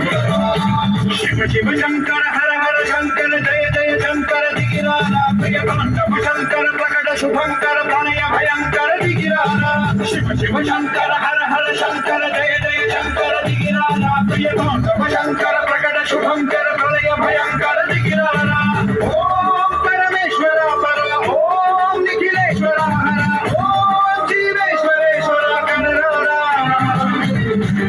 शिव शिव शंकर हर हर शंकर जय जय शंकर दिगिराना प्रिय तांडव शंकर प्रकट शुभंकर प्रणय भयंकर दिगिराना शिव शिव शंकर हर हर शंकर जय जय शंकर दिगिराना प्रिय तांडव शंकर प्रकट शुभंकर प्रणय भयंकर दिगिराना ओम परमेश्वर पर ओम निखिलेश्वर हर ओम जीवेश्वरेश्वर कनरारा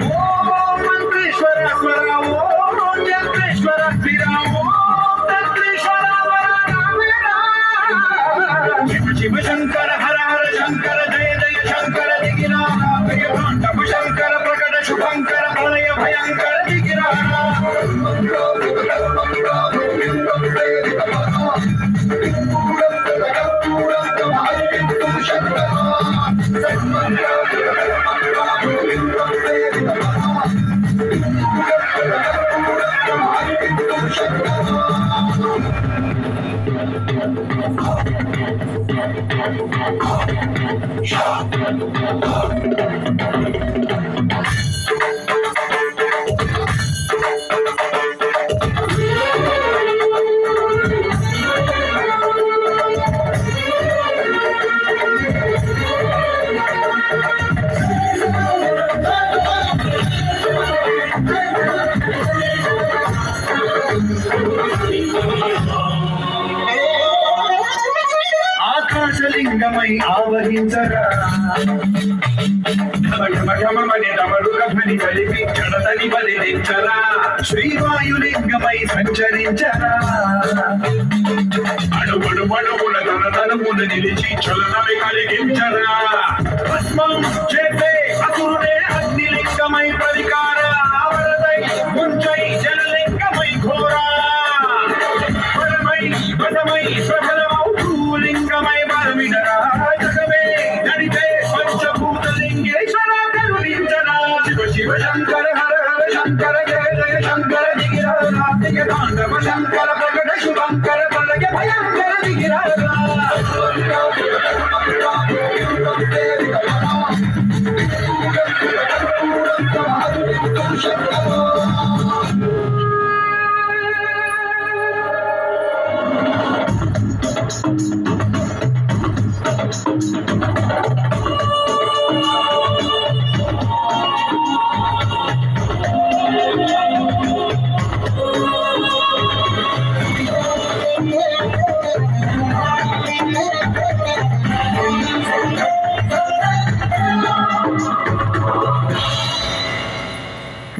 ओम मंत्रेश्वर स्वर ओम यंत्रेश्वर स्थिरा ओम तंत्रेश्वर शिव शिव शंकर हर हर शंकर जय जय शंकर दिगिराना प्रिय तांडव शंकर प्रकट शुभंकर प्रणय भयंकर दिगिराना ఆకాశలింగమై ఆవహించరా ఢమఢమఢమమని డమరుక ధ్వని కలిపి జడతని బలించరా శ్రీవాయులింగమై సంచరించరా అడుగడుమడుగుల తనతనమున నిలిచి చలనమే కలిగించరా భస్మం చేసే అసురుడే అగ్నిలింగమై ప్రవికార ఆవరదై ముంచై జలలింగమై ఘోరా పరమై పదమై ప్రబలమౌ భూలింగమై బలమిడరా జగమే నడిపే పంచభూతలింగేశ్వర కరుణించరా శివ శివ శంకర హర హర శంకర జయ జయ శంకర దిగిరారా ప్రియ తాండవ శంకర ప్రకట శుభంకర ప్రళయ భయంకర దిగిరారా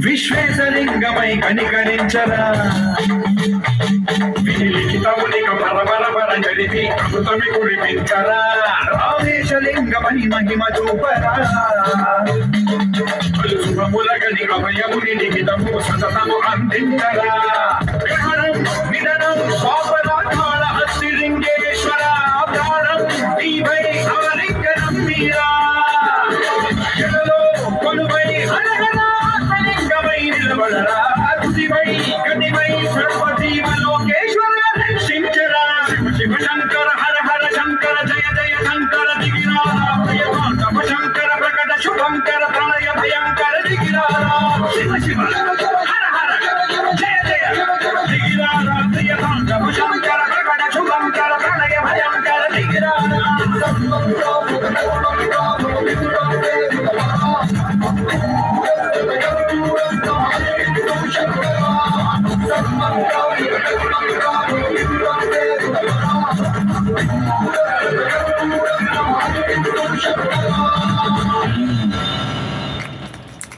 విశ్వేశలింగమై కనికరించరా విలిఖితమునిక పరపర జరిపి అమృతమి కురిపించరా రామేశలింగమని మహిమ చూపరా శుభములగని అభయముని లిఖితము సతతము అందించరా గ్రహణం నిధనం పాపరాధాల అస్థిలింగేశ్వర ప్రాణం నీవై